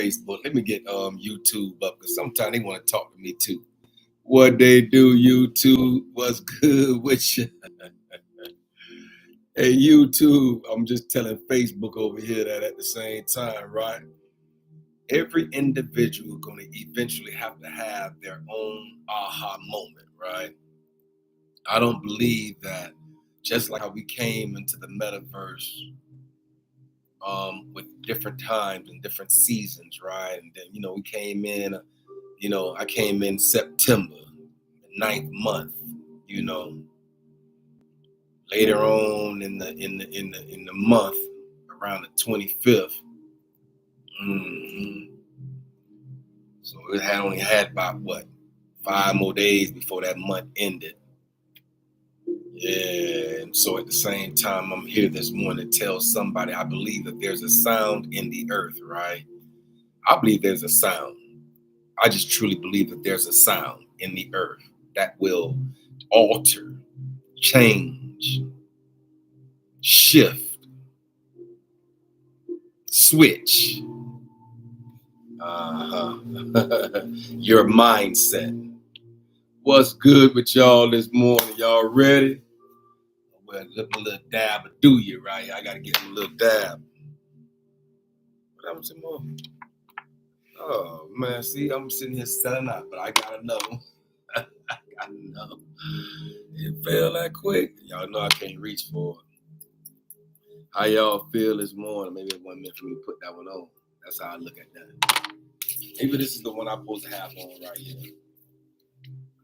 Facebook. Let me get YouTube up because sometimes they want to talk to me too. What they do, YouTube? What's good with you? Hey, YouTube, I'm just telling Facebook over here that at the same time, right? Every individual going to eventually have to have their own aha moment, right? I don't believe that just like how we came into the metaverse with different times and different seasons, right? And then, we came in, I came in September, the 9th month, later on in the month, around the 25th. So it had only had about 5 more days before that month ended. Yeah, and so at the same time, I'm here this morning to tell somebody I believe that there's a sound in the earth, right? I believe there's a sound. I just truly believe that there's a sound in the earth that will alter, change, shift, switch your mindset. What's good with y'all this morning? Y'all ready? Well, look a little dab of do you, right? I got to get a little dab. What happened to more? Oh, man, see, I'm sitting here selling out, but I got another one. I got another one. It fell that quick. Y'all know I can't reach for it. How y'all feel this morning? Maybe it wasn't meant for me to put that one on. That's how I look at that. Maybe this is the one I'm supposed to have on right here.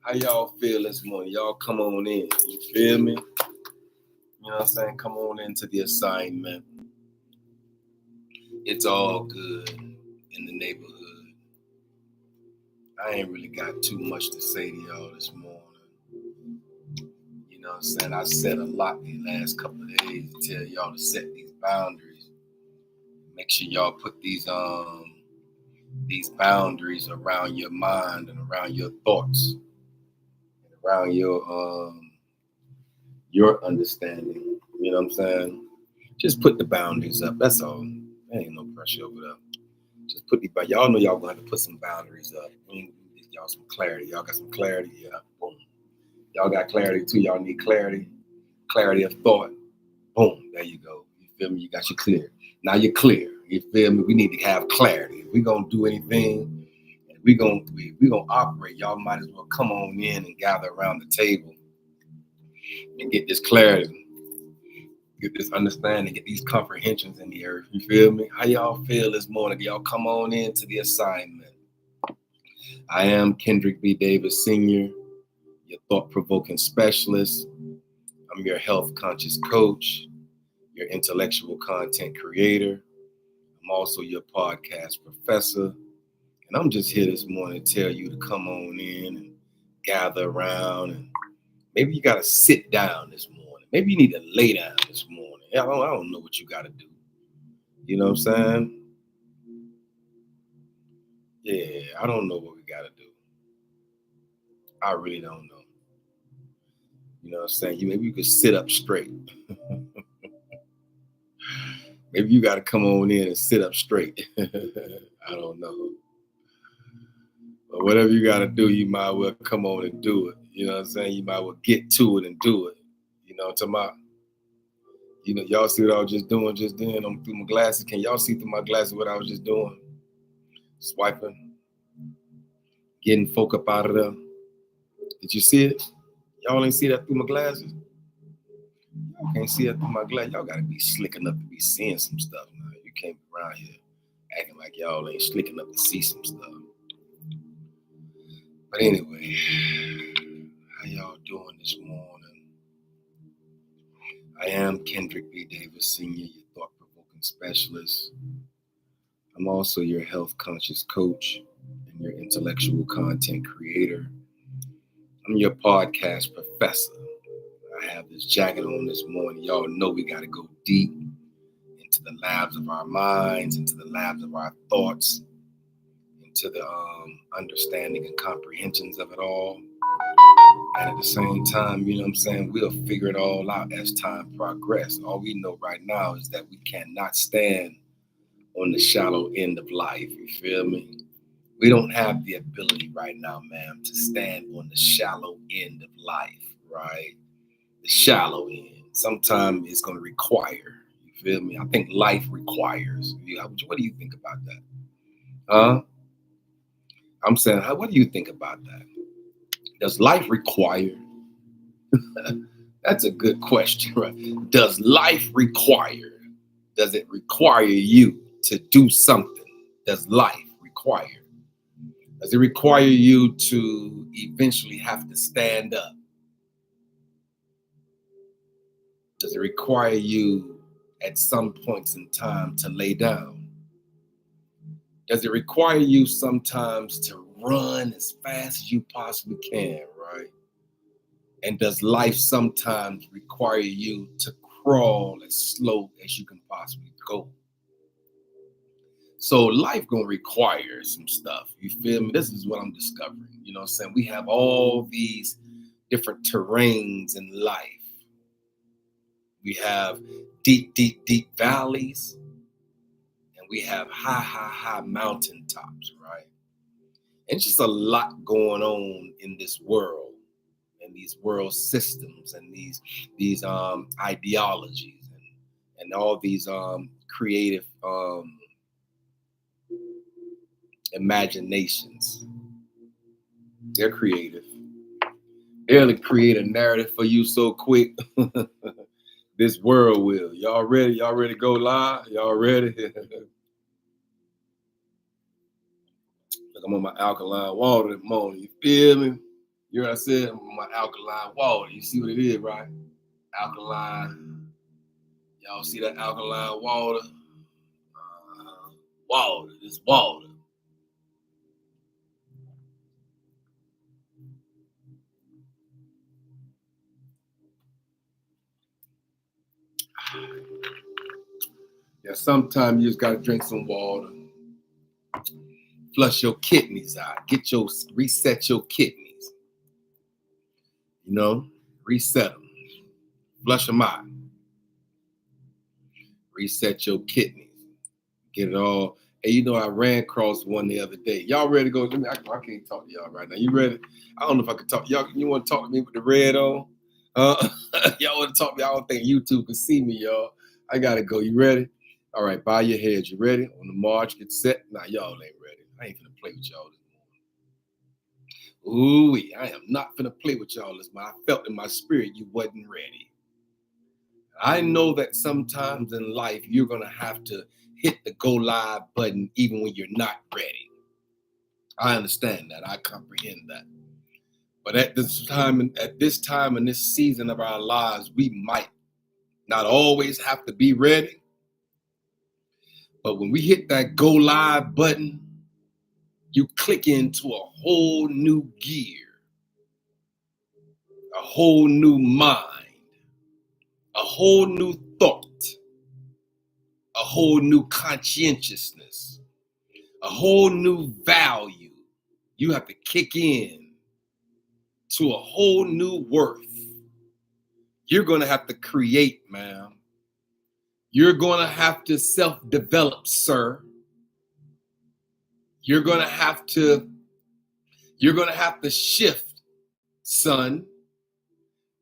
How y'all feel this morning? Y'all come on in. You feel me? You know what I'm saying? Come on into the assignment. It's all good in the neighborhood. I ain't really got too much to say to y'all this morning. You know what I'm saying? I said a lot these last couple of days to tell y'all to set these boundaries. Make sure y'all put these boundaries around your mind and around your thoughts and around your understanding. You know what I'm saying? Just put the boundaries up. That's all. There ain't no pressure over there. Just put the boundaries. Y'all know y'all gonna have to put some boundaries up. Y'all some clarity. Y'all got some clarity? Yeah. Boom. Y'all got clarity too. Y'all need clarity. Clarity of thought. Boom. There you go. You feel me? You got you clear. Now you're clear. You feel me? We need to have clarity. If we're gonna do anything, we gonna operate. Y'all might as well come on in and gather around the table and get this clarity, get this understanding, get these comprehensions in the earth. You feel me? How y'all feel this morning? Y'all come on into the assignment. I am Kendrick B. Davis Sr., your thought-provoking specialist. I'm your health conscious coach, your intellectual content creator. I'm also your podcast professor. And I'm just here this morning to tell you to come on in and gather around. And maybe you got to sit down this morning. Maybe you need to lay down this morning. I don't know what you got to do. You know what I'm saying? Yeah, I don't know what we got to do. I really don't know. You know what I'm saying? Maybe you could sit up straight. Maybe you got to come on in and sit up straight. I don't know. But whatever you got to do, you might well come on and do it. You know what I'm saying? You might well get to it and do it. You know what I'm talking about? You know, y'all see what I was just doing just then? I'm through my glasses. Can y'all see through my glasses what I was just doing? Swiping. Getting folk up out of there. Did you see it? Y'all ain't see that through my glasses? Y'all can't see that through my glasses. Y'all got to be slick enough to be seeing some stuff now. You can't be around here acting like y'all ain't slick enough to see some stuff. But anyway, how y'all doing this morning? I am Kendrick B. Davis Sr., your thought-provoking specialist. I'm also your health conscious coach and your intellectual content creator. I'm your podcast professor. I have this jacket on this morning. Y'all know we got to go deep into the labs of our minds, into the labs of our thoughts, into the understanding and comprehensions of it all. And at the same time, you know what I'm saying, we'll figure it all out as time progresses. All we know right now is that we cannot stand on the shallow end of life. You feel me? We don't have the ability right now, ma'am, to stand on the shallow end of life, right? The shallow end. Sometimes it's going to require. You feel me? I think life requires. What do you think about that? Huh? I'm saying, what do you think about that? Does life require? That's a good question, right? Does life require? Does it require you to do something? Does life require? Does it require you to eventually have to stand up? Does it require you at some points in time to lay down? Does it require you sometimes to run as fast as you possibly can, right? And does life sometimes require you to crawl as slow as you can possibly go? So life gonna require some stuff. You feel me? This is what I'm discovering. You know what I'm saying? We have all these different terrains in life. We have deep, deep, deep valleys, and we have high, high, high mountaintops, right? And just a lot going on in this world and these world systems and these ideologies and all these creative imaginations. They're creative. They'll create a narrative for you so quick. This world will. Y'all ready? Y'all ready to go live? Y'all ready? Look, I'm on my alkaline water this morning. You feel me? You hear what I said? I'm on my alkaline water. You see what it is, right? Alkaline. Y'all see that alkaline water? Water. It's water. Yeah, sometimes you just gotta drink some water. Flush your kidneys out. Reset your kidneys. You know, reset them. Flush them out. Reset your kidneys. Get it all. Hey, you know, I ran across one the other day. Y'all ready to go? I can't talk to y'all right now. You ready? I don't know if I can talk to y'all. You want to talk to me with the red on? Y'all want to talk to me? I don't think YouTube can see me, y'all. I gotta go. You ready? All right, bow your heads. You ready? On the march, get set. Nah, y'all ain't ready. I ain't gonna play with y'all this morning. Ooh, I am not gonna play with y'all this morning. I felt in my spirit you wasn't ready. I know that sometimes in life you're gonna have to hit the go live button even when you're not ready. I understand that. I comprehend that. But at this time in this season of our lives, we might not always have to be ready. But when we hit that go live button, you click into a whole new gear, a whole new mind, a whole new thought, a whole new conscientiousness, a whole new value. You have to kick in to a whole new worth. You're going to have to create, ma'am. You're going to have to self-develop, sir. You're going to have to shift, son.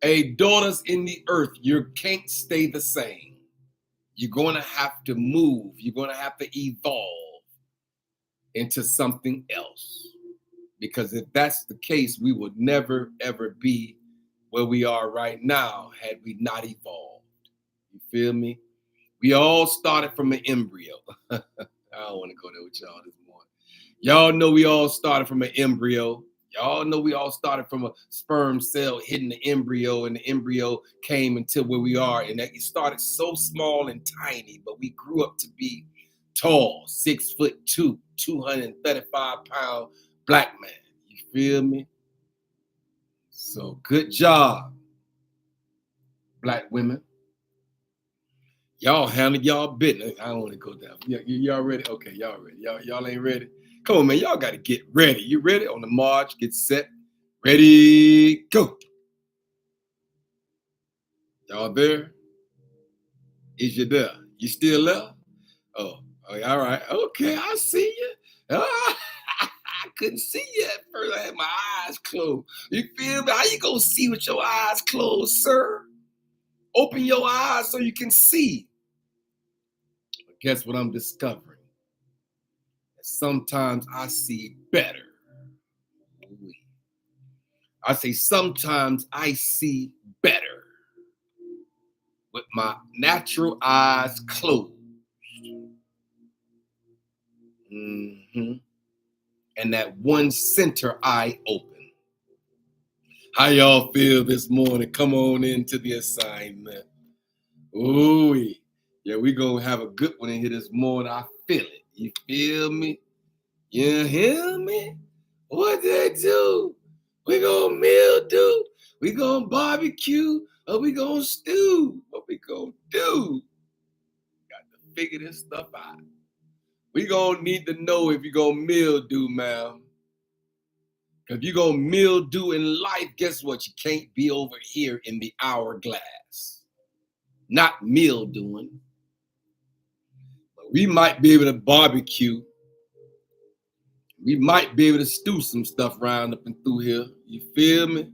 Hey, daughters in the earth, you can't stay the same. You're going to have to move. You're going to have to evolve into something else. Because if that's the case, we would never, ever be where we are right now had we not evolved. You feel me? We all started from an embryo. I don't want to go there with y'all this morning. Y'all know we all started from an embryo. Y'all know we all started from a sperm cell hitting the embryo, and the embryo came until where we are. And it started so small and tiny, but we grew up to be tall, 6'2", 235-pound black man. You feel me? So good job, black women. Y'all handle y'all business. I don't want to go down. Y'all ready? Okay, y'all ready. Y'all ain't ready? Come on, man. Y'all got to get ready. You ready? On the march, get set. Ready, go. Y'all there? Is you there? You still there? Oh, Oh, all right. Okay, I see you. Ah, I couldn't see you at first. I had my eyes closed. You feel me? How you gonna see with your eyes closed, sir? Open your eyes so you can see. But guess what I'm discovering? Sometimes I see better. I say sometimes I see better with my natural eyes closed. Mhm. And that one center eye open. How y'all feel this morning? Come on into the assignment. Ooh, yeah, we gonna have a good one in here this morning. I feel it. You feel me? You hear me? What they do? We gonna mildew? We gonna barbecue? Or we gonna stew? What we gonna do? Got to figure this stuff out. We gonna need to know if you gonna mildew, man. If you're gonna mildew in life, guess what? You can't be over here in the hourglass. Not mildewing. We might be able to barbecue. We might be able to stew some stuff round up and through here. You feel me?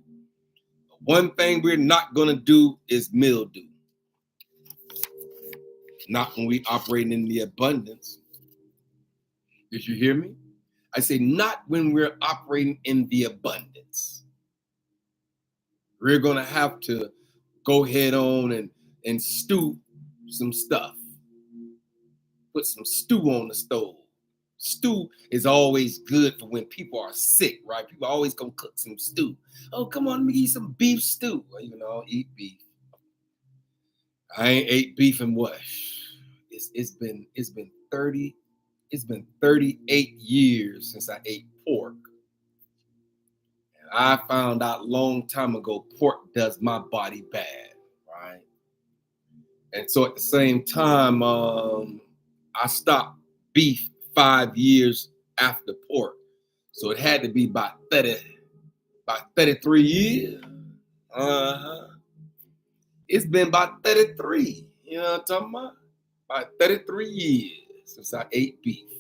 One thing we're not gonna do is mildew. Not when we operating in the abundance. Did you hear me? I say not when we're operating in the abundance. We're gonna have to go head on and stew some stuff. Put some stew on the stove. Stew is always good for when people are sick, right? People always gonna cook some stew. Oh, come on, let me eat some beef stew. Well, you know, eat beef. I ain't ate beef in what? It's been 38 years since I ate pork. And I found out a long time ago pork does my body bad, right? And so at the same time, I stopped beef 5 years after pork. So it had to be about 33 years. Uh-huh. It's been about 33. You know what I'm talking about? About 33 years since I ate beef.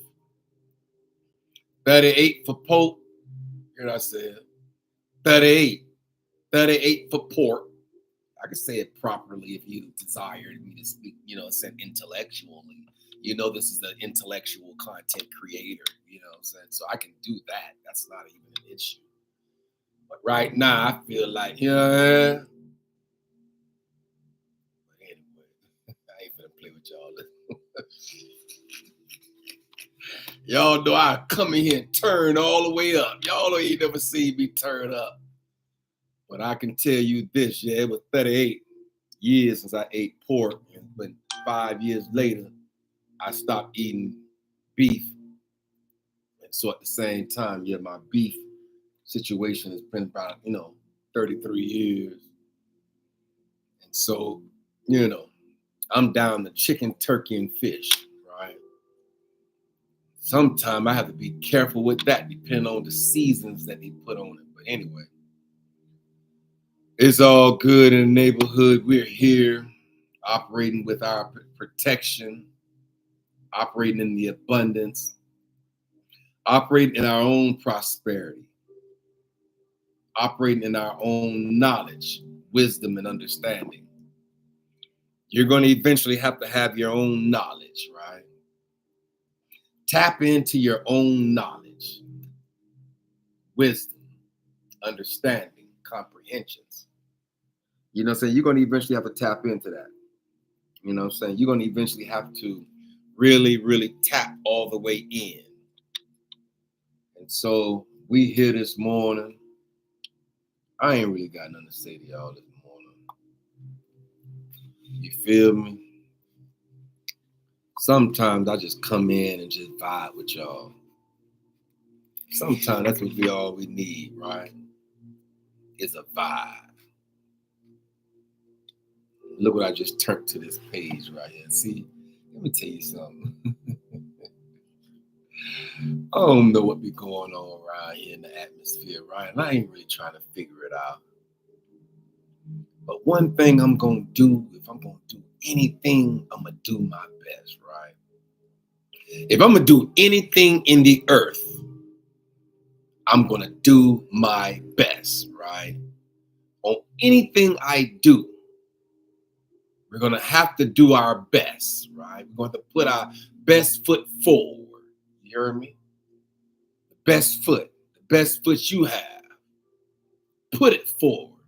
38 for pork. You know what I said? 38. 38 for pork. I can say it properly if you desire me to speak, said intellectually. This is an intellectual content creator, what I'm saying? So I can do that. That's not even an issue. But right now, I feel like, but anyway, I ain't gonna play with y'all. Y'all know I come in here and turn all the way up. Y'all ain't never seen me turn up. But I can tell you this, it was 38 years since I ate pork. But 5 years later, I stopped eating beef. And so at the same time, my beef situation has been about, 33 years. And so, I'm down to chicken, turkey, and fish, right? Sometimes I have to be careful with that, depending on the seasons that they put on it. But anyway, it's all good in the neighborhood. We're here operating with our protection, operating in the abundance, operating in our own prosperity, operating in our own knowledge, wisdom, and understanding. You're going to eventually have to have your own knowledge, right? Tap into your own knowledge, wisdom, understanding, comprehensions. You know what I'm saying? You're going to eventually have to tap into that. You know what I'm saying? You're going to eventually have to really, really tap all the way in. And so we here this morning. I ain't really got nothing to say to y'all this morning. You feel me? Sometimes I just come in and just vibe with y'all. Sometimes that's what we need, right? Is a vibe. Look what I just turned to this page right here. See, let me tell you something. I don't know what be going on around here in the atmosphere, right? And I ain't really trying to figure it out. But one thing I'm going to do, if I'm going to do anything, I'm going to do my best, right? If I'm going to do anything in the earth, I'm going to do my best, right? On anything I do, we're going to have to do our best, right? We're going to put our best foot forward. You hear me? The best foot you have. Put it forward.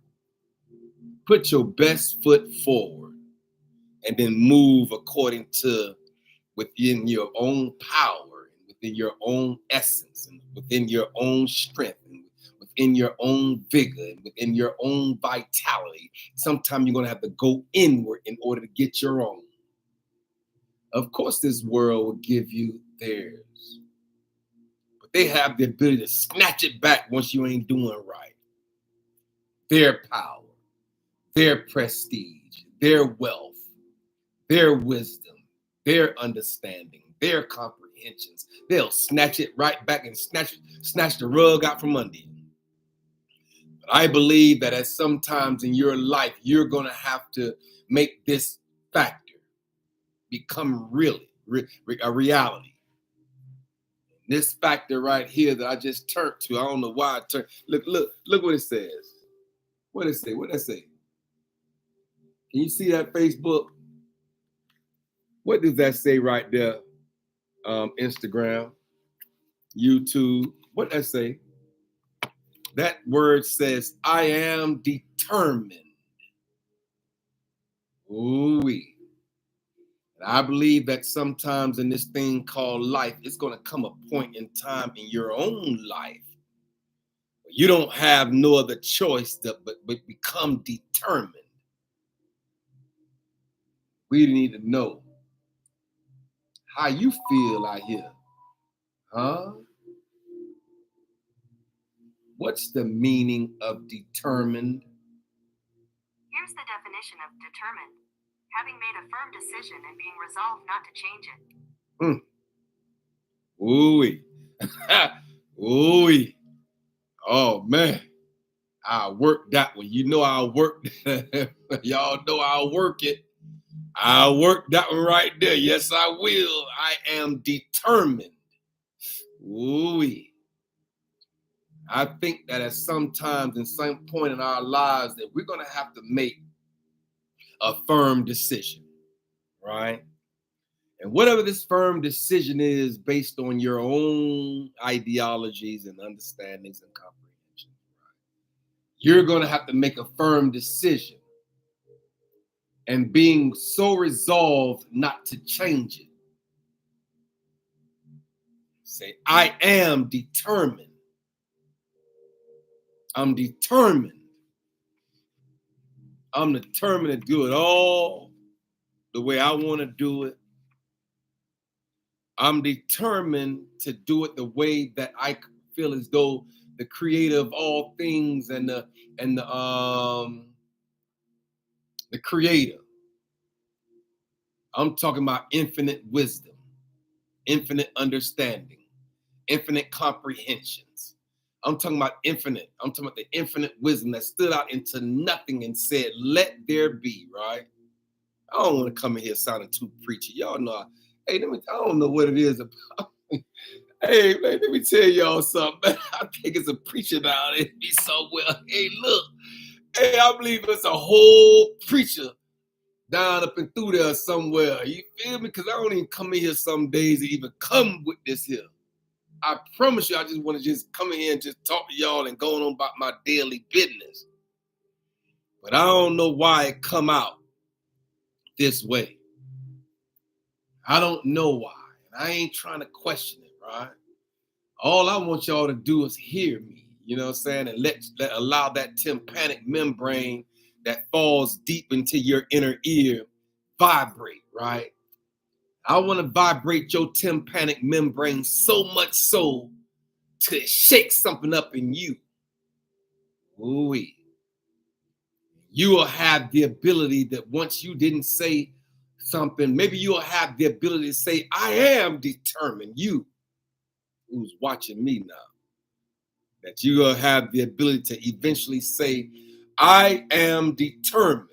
Put your best foot forward and then move according to within your own power, within your own essence, and within your own strength, and within your own vigor, and within your own vitality. Sometimes you're going to have to go inward in order to get your own. Of course, this world will give you theirs, but they have the ability to snatch it back once you ain't doing right. Their power, their prestige, their wealth, their wisdom, their understanding, their comprehensions. They'll snatch it right back and snatch the rug out from under you. But I believe that at sometimes in your life, you're going to have to make this factor become really a reality. This factor right here that I just turned to, I don't know why I turned. Look what it says. What it say? What did it say? Can you see that Facebook? What does that say right there? Instagram, YouTube. What does that say? That word says, I am determined. Ooh-wee. And I believe that sometimes in this thing called life, it's going to come a point in time in your own life. You don't have no other choice but become determined. We need to know how you feel out here. Huh? What's the meaning of determined? Here's the definition of determined. Having made a firm decision and being resolved not to change it. Ooh-wee. Oh, man. I'll work that one. You know I'll work. Y'all know I'll work it. I'll work that one right there. Yes, I will. I am determined. Ooh-wee. I think that at sometimes in some point in our lives that we're going to have to make a firm decision, right? And whatever this firm decision is based on your own ideologies and understandings and comprehension, right? You're going to have to make a firm decision and being so resolved not to change it. Say, I am determined. I'm determined. I'm determined to do it all the way I want to do it. I'm determined to do it the way that I feel as though the creator of all things and the creator. I'm talking about infinite wisdom, infinite understanding, infinite comprehensions. I'm talking about infinite. I'm talking about the infinite wisdom that stood out into nothing and said, let there be, right? I don't want to come in here sounding too preachy. Y'all know, I don't know what it is about. Hey, man, let me tell y'all something. I think it's a preacher now. It'd be so well. Hey, look. Hey, I believe it's a whole preacher down up and through there somewhere. You feel me? Because I don't even come in here some days to even come with this here. I promise you, I just want to just come in here and just talk to y'all and go on about my daily business. But I don't know why it come out this way. I don't know why. And I ain't trying to question it, right? All I want y'all to do is hear me, you know what I'm saying? And allow that tympanic membrane that falls deep into your inner ear vibrate, right? I want to vibrate your tympanic membrane so much so to shake something up in you. Ooh-wee. You will have the ability that once you didn't say something, maybe you'll have the ability to say, I am determined. You, who's watching me now, that you will have the ability to eventually say, I am determined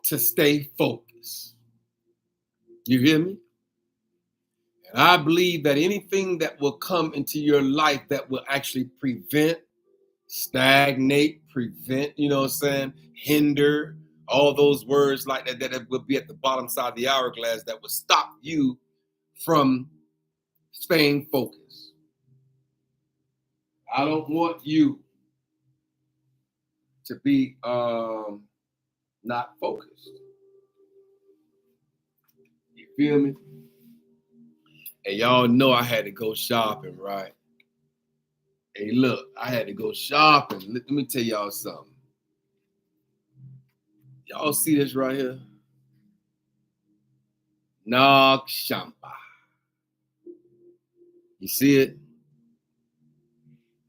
to stay focused. You hear me? And I believe that anything that will come into your life that will actually prevent, stagnate, prevent, you know what I'm saying, hinder, all those words like that, that will be at the bottom side of the hourglass that will stop you from staying focused. I don't want you to be not focused. You feel me? And y'all know I had to go shopping, right? Hey, look, I had to go shopping. Let me tell y'all something. Y'all see this right here? Nag Shampa. You see it?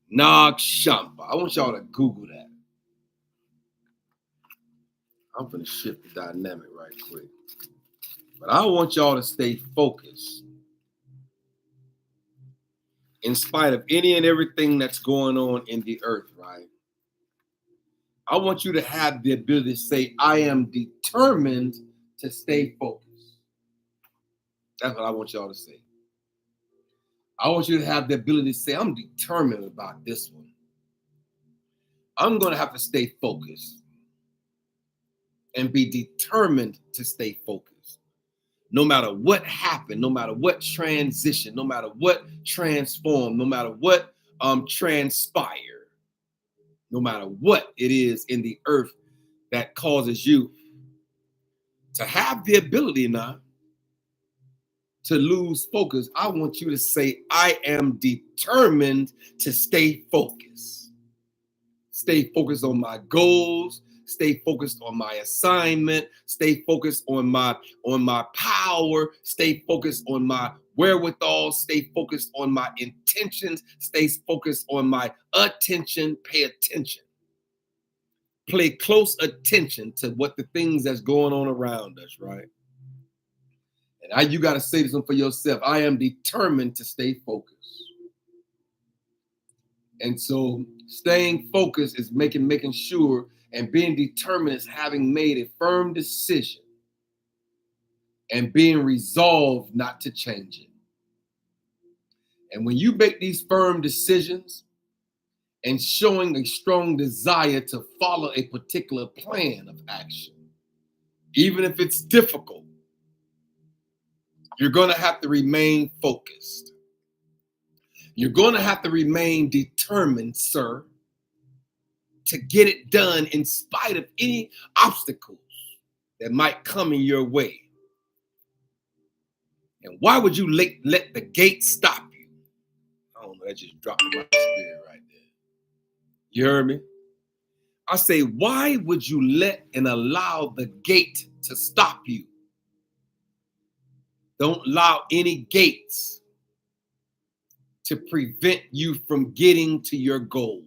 Nag Shampa. I want y'all to Google that. I'm going to shift the dynamic right quick. But I want y'all to stay focused. In spite of any and everything that's going on in the earth, right? I want you to have the ability to say, I am determined to stay focused. That's what I want y'all to say. I want you to have the ability to say, I'm determined about this one. I'm going to have to stay focused and be determined to stay focused. No matter what happened, no matter what transition, no matter what transform, no matter what transpire, no matter what it is in the earth that causes you to have the ability now to lose focus, I want you to say, I am determined to stay focused. Stay focused on my goals, stay focused on my assignment, stay focused on my power, stay focused on my wherewithal, stay focused on my intentions, stay focused on my attention, pay attention. Pay close attention to what the things that's going on around us, right? And you got to say this one for yourself. I am determined to stay focused. And so staying focused is making sure, and being determined is having made a firm decision and being resolved not to change it. And when you make these firm decisions and showing a strong desire to follow a particular plan of action, even if it's difficult, you're going to have to remain focused. You're going to have to remain determined, sir, to get it done in spite of any obstacles that might come in your way. And why would you let the gate stop you? I don't know, that just dropped in my spirit right there. You heard me? I say, why would you let and allow the gate to stop you? Don't allow any gates to prevent you from getting to your goal.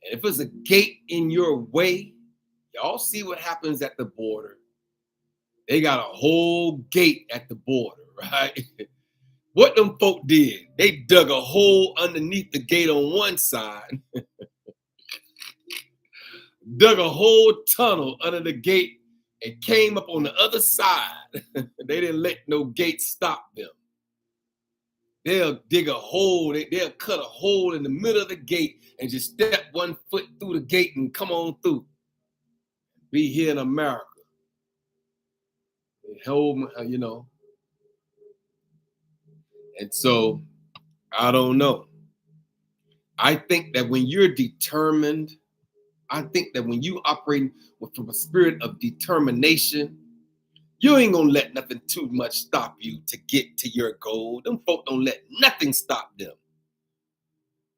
And if there's a gate in your way, y'all see what happens at the border. They got a whole gate at the border, right? What them folk did, they dug a hole underneath the gate on one side, dug a whole tunnel under the gate, and came up on the other side. They didn't let no gate stop them. They'll dig a hole, they'll cut a hole in the middle of the gate and just step one foot through the gate and come on through. Be here in America. Hold, you know. And so, I don't know. I think that when you're determined, I think that when you operate from a spirit of determination, you ain't gonna let nothing too much stop you to get to your goal. Them folk don't let nothing stop them.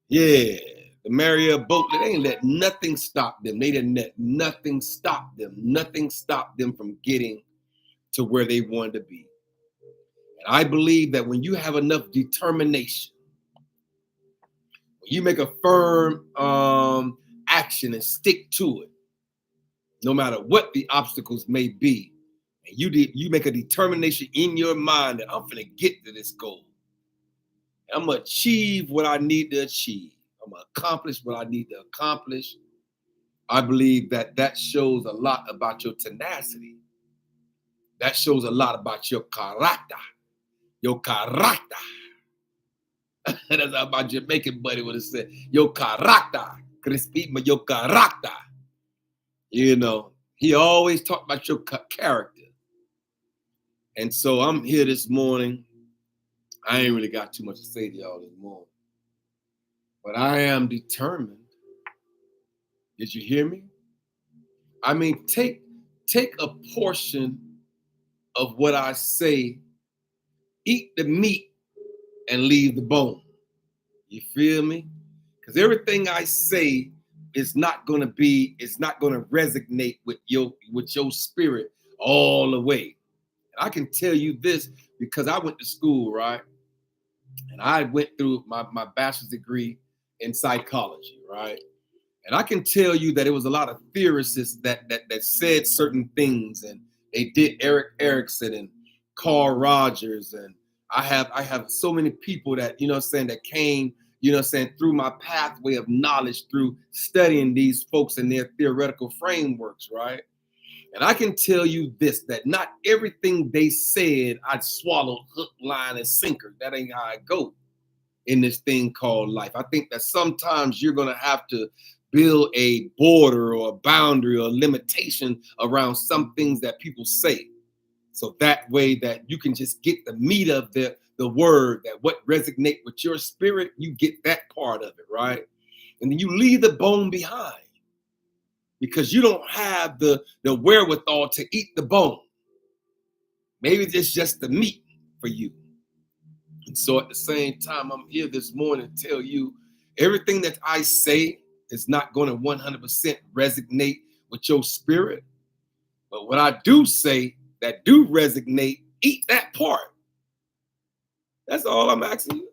Yeah, the Marriott boat, they ain't let nothing stop them. They didn't let nothing stop them. Nothing stopped them from getting to where they wanted to be. And I believe that when you have enough determination, when you make a firm action and stick to it, no matter what the obstacles may be, and you make a determination in your mind that I'm gonna get to this goal. I'm gonna achieve what I need to achieve. I'm gonna accomplish what I need to accomplish. I believe that shows a lot about your tenacity. That shows a lot about your character. Your character. That's how my Jamaican buddy would have said. Your character. Crispy, but your character. You know, he always talked about your character. And so I'm here this morning. I ain't really got too much to say to y'all this morning. But I am determined. Did you hear me? I mean, take a portion of what I say, eat the meat and leave the bone. You feel me? Because everything I say is not going to resonate with your spirit all the way. And I can tell you this because I went to school, right? And I went through my bachelor's degree in psychology, right? And I can tell you that it was a lot of theorists that said certain things, and they did Erik Erikson and Carl Rogers, and I have so many people that, you know what I'm saying, that came, you know what I'm saying, through my pathway of knowledge through studying these folks and their theoretical frameworks, right? And I can tell you this, that not everything they said I'd swallowed hook, line, and sinker. That ain't how I go in this thing called life. I think that sometimes you're going to have to build a border or a boundary or a limitation around some things that people say. So that way that you can just get the meat of the word, that what resonate with your spirit, you get that part of it, right? And then you leave the bone behind because you don't have the wherewithal to eat the bone. Maybe it's just the meat for you. And so at the same time, I'm here this morning to tell you everything that I say is not going to 100% resonate with your spirit. But what I do say that do resonate, eat that part. That's all I'm asking you.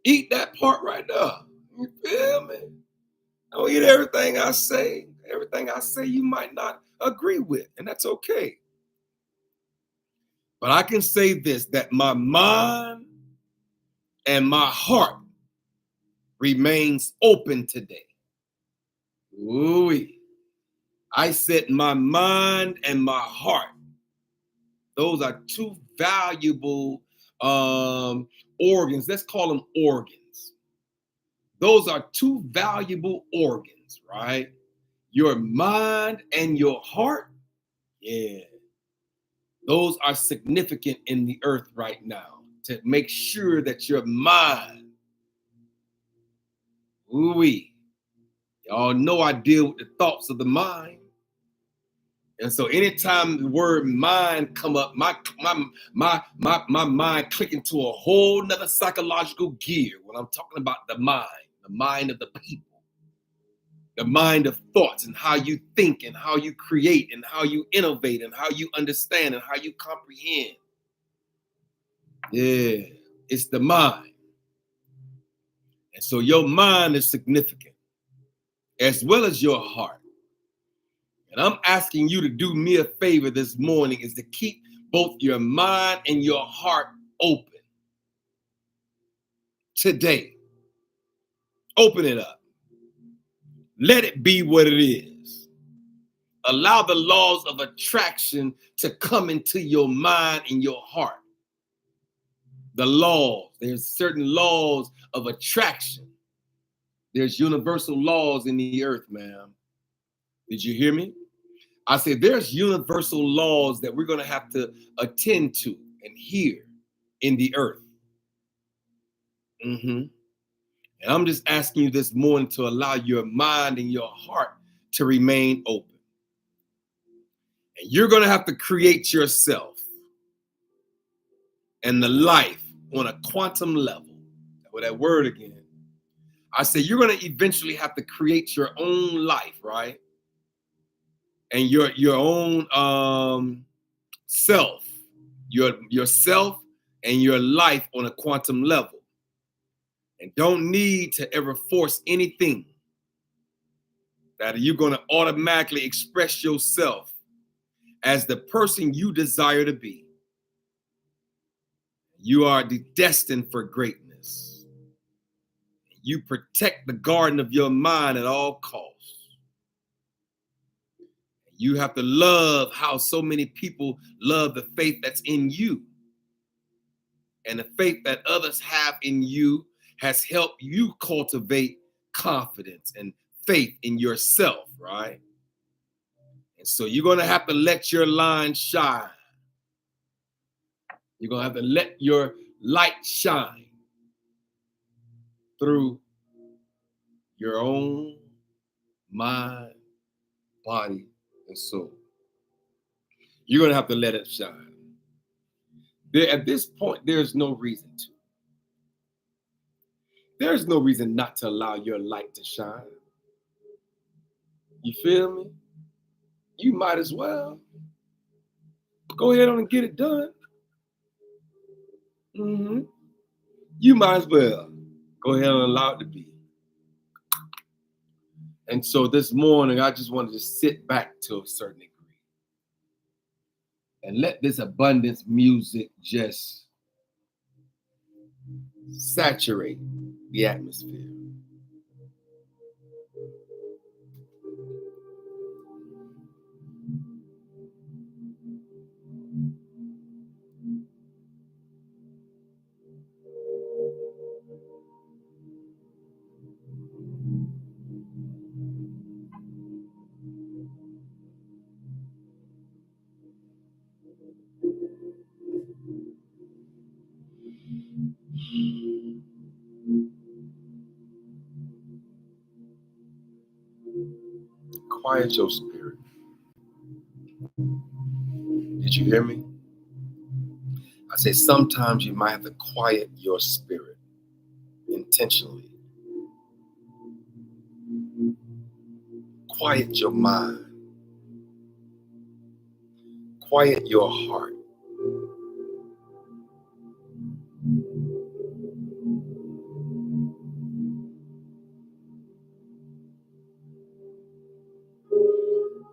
Eat that part right there. You feel me? Don't eat everything I say. Everything I say you might not agree with, and that's okay. But I can say this, that my mind and my heart remains open today. Ooh, I said my mind and my heart. Those are two valuable organs. Let's call them organs. Those are two valuable organs, right? Your mind and your heart. Yeah. Those are significant in the earth right now to make sure that your mind, ooh-wee, y'all know I deal with the thoughts of the mind. And so anytime the word mind come up, my mind click into a whole nother psychological gear when I'm talking about the mind of the people, the mind of thoughts and how you think and how you create and how you innovate and how you understand and how you comprehend. Yeah, it's the mind. And so your mind is significant as well as your heart. And I'm asking you to do me a favor this morning is to keep both your mind and your heart open today. Open it up. Let it be what it is. Allow the laws of attraction to come into your mind and your heart. The laws, there's certain laws of attraction. There's universal laws in the earth, ma'am. Did you hear me? I said there's universal laws that we're going to have to attend to and hear in the earth. And I'm just asking you this morning to allow your mind and your heart to remain open. And you're going to have to create yourself and the life on a quantum level. With that word again. I say you're going to eventually have to create your own life, right? And your own self, yourself and your life on a quantum level. And don't need to ever force anything. That you're going to automatically express yourself as the person you desire to be. You are destined for greatness. You protect the garden of your mind at all costs. You have to love how so many people love the faith that's in you. And the faith that others have in you has helped you cultivate confidence and faith in yourself, right? And so you're going to have to let your line shine. You're going to have to let your light shine through your own mind, body, and soul. You're going to have to let it shine. At this point, there's no reason to. There's no reason not to allow your light to shine. You feel me? You might as well. Go ahead on and get it done. You might as well. Go ahead and allow it to be. And so this morning, I just wanted to sit back to a certain degree and let this abundance music just saturate the atmosphere. Quiet your spirit. Did you hear me? I said sometimes you might have to quiet your spirit intentionally. Quiet your mind. Quiet your heart.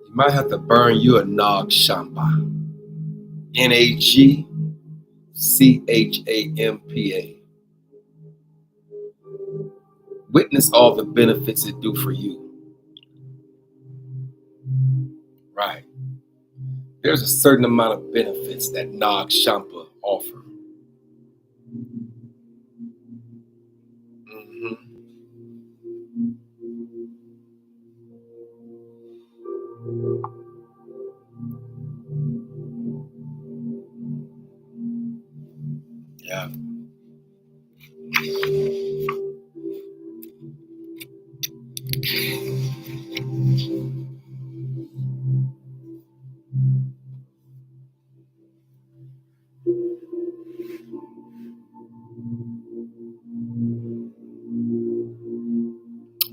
You might have to burn you a Nag Shampa. NAGCHAMPA. Witness all the benefits it do for you. Right. There's a certain amount of benefits that Nag Shampa offer. Yeah.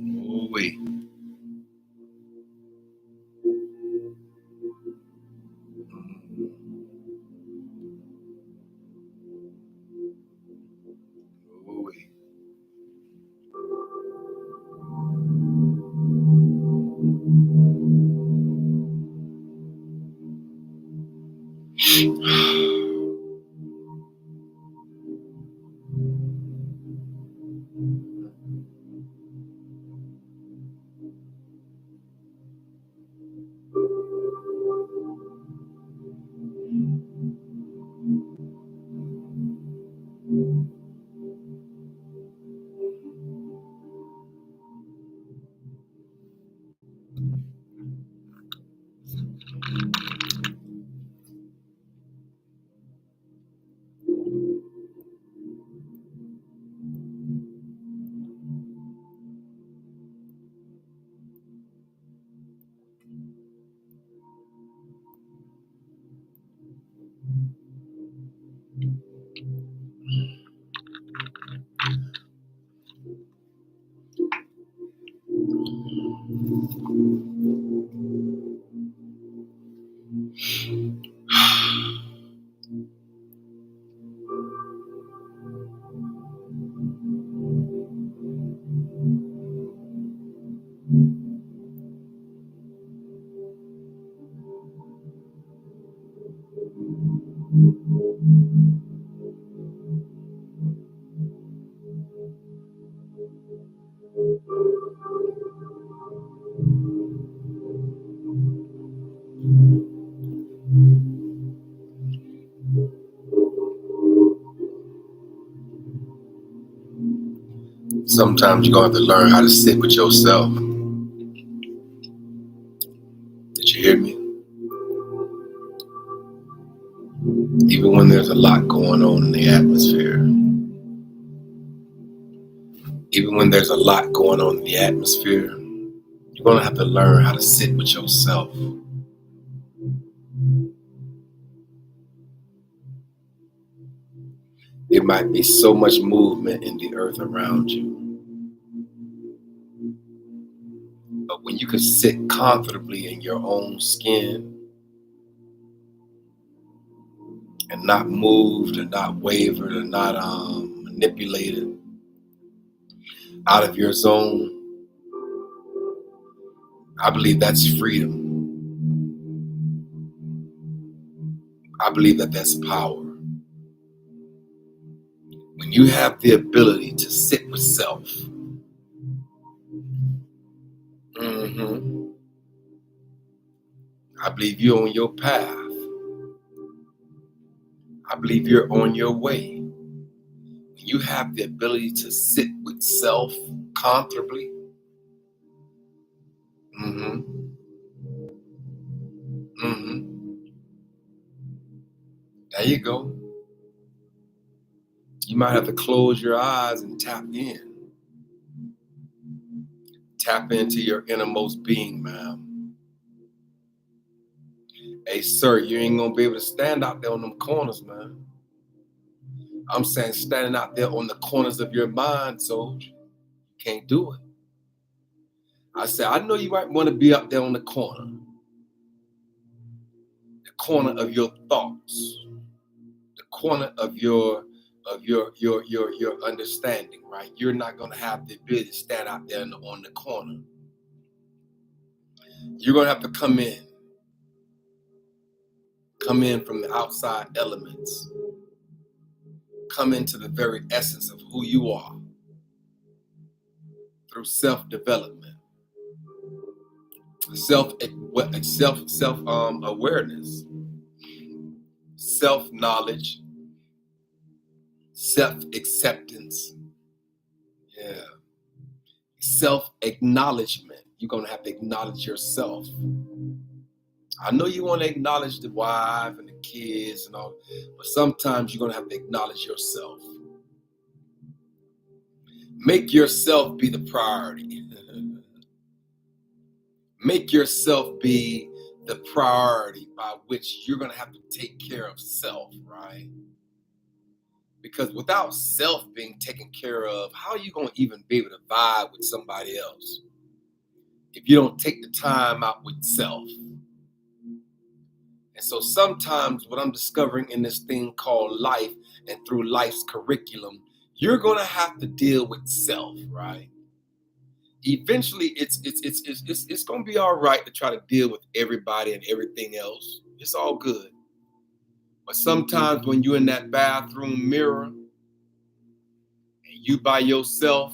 Oh, wait. Oh, wait. Sometimes you're going to have to learn how to sit with yourself. Did you hear me? Even when there's a lot going on in the atmosphere. Even when there's a lot going on in the atmosphere, you're going to have to learn how to sit with yourself. There might be so much movement in the earth around you. But when you can sit comfortably in your own skin and not moved and not wavered and not manipulated out of your zone, I believe that's freedom. I believe that that's power. When you have the ability to sit with self, I believe you're on your path. I believe you're on your way. When you have the ability to sit with self comfortably, there you go. You might have to close your eyes and tap in. Tap into your innermost being, ma'am. Hey, sir, you ain't gonna be able to stand out there on them corners, man. I'm saying standing out there on the corners of your mind, soldier. Can't do it. I said, I know you might want to be up there on the corner of your thoughts, the corner of your understanding, right? You're not gonna have the ability to stand out there on the corner. You're gonna have to come in from the outside elements, come into the very essence of who you are through self-development, awareness, self-knowledge, self-acceptance, self-acknowledgement. You're gonna have to acknowledge yourself. I know you want to acknowledge the wife and the kids and all, but sometimes you're gonna have to acknowledge yourself. Make yourself be the priority. Make yourself be the priority by which you're going to have to take care of self, right? Because without self being taken care of, how are you going to even be able to vibe with somebody else if you don't take the time out with self? And so sometimes what I'm discovering in this thing called life and through life's curriculum, you're going to have to deal with self, right? Eventually, it's going to be all right to try to deal with everybody and everything else. It's all good. But sometimes when you're in that bathroom mirror and you by yourself,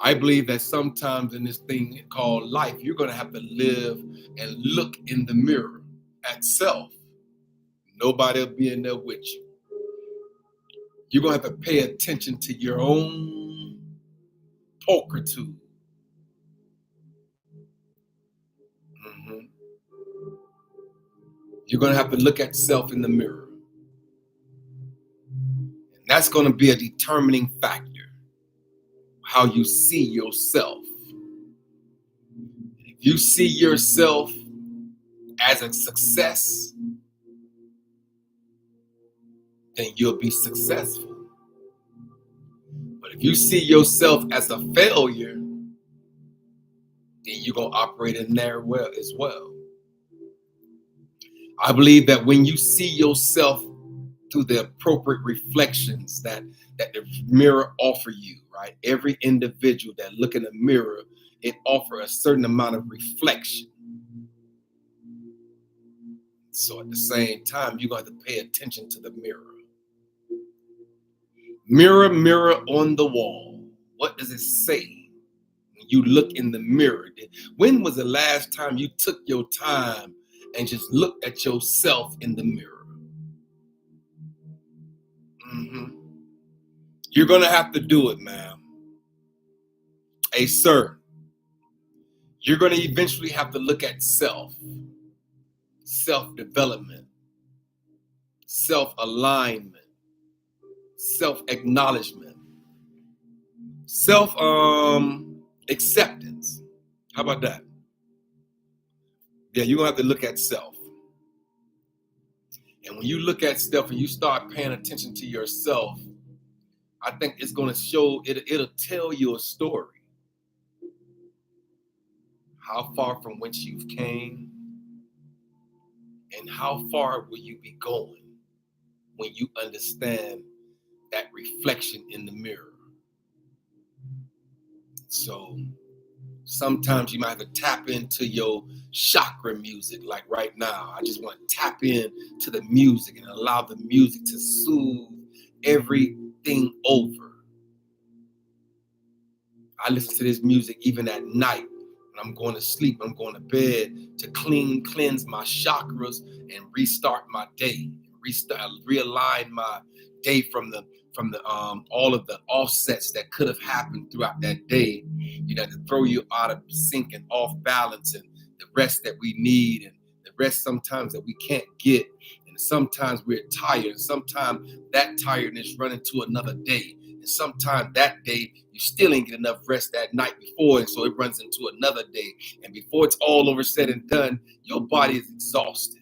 I believe that sometimes in this thing called life, you're going to have to live and look in the mirror at self. Nobody will be in there with you. You're going to have to pay attention to your own pulchritude. You're going to have to look at self in the mirror. And that's going to be a determining factor, how you see yourself. If you see yourself as a success, then you'll be successful. But if you see yourself as a failure, then you're going to operate in there as well. I believe that when you see yourself through the appropriate reflections that the mirror offer you, right? Every individual that look in the mirror, it offers a certain amount of reflection. So at the same time, you're going to have to pay attention to the mirror. Mirror, mirror on the wall. What does it say when you look in the mirror? When was the last time you took your time and just looked at yourself in the mirror? You're going to have to do it, ma'am. Hey, sir, you're going to eventually have to look at self-development, self-alignment, self-acknowledgement, self-acceptance. How about that? Yeah, you're going to have to look at self. And when you look at self and you start paying attention to yourself, I think it's going to show, it'll tell you a story. How far from whence you've came, and how far will you be going when you understand that reflection in the mirror. So sometimes you might have to tap into your chakra music. Like right now, I just want to tap in to the music and allow the music to soothe everything over. I listen to this music even at night when I'm going to sleep, I'm going to bed to cleanse my chakras and restart my day, realign my day from the all of the offsets that could have happened throughout that day, to throw you out of sync and off balance, and the rest that we need and the rest sometimes that we can't get. And sometimes we're tired, and sometimes that tiredness run into another day. And sometimes that day you still ain't get enough rest that night before, and so it runs into another day. And before it's all over said and done, your body is exhausted.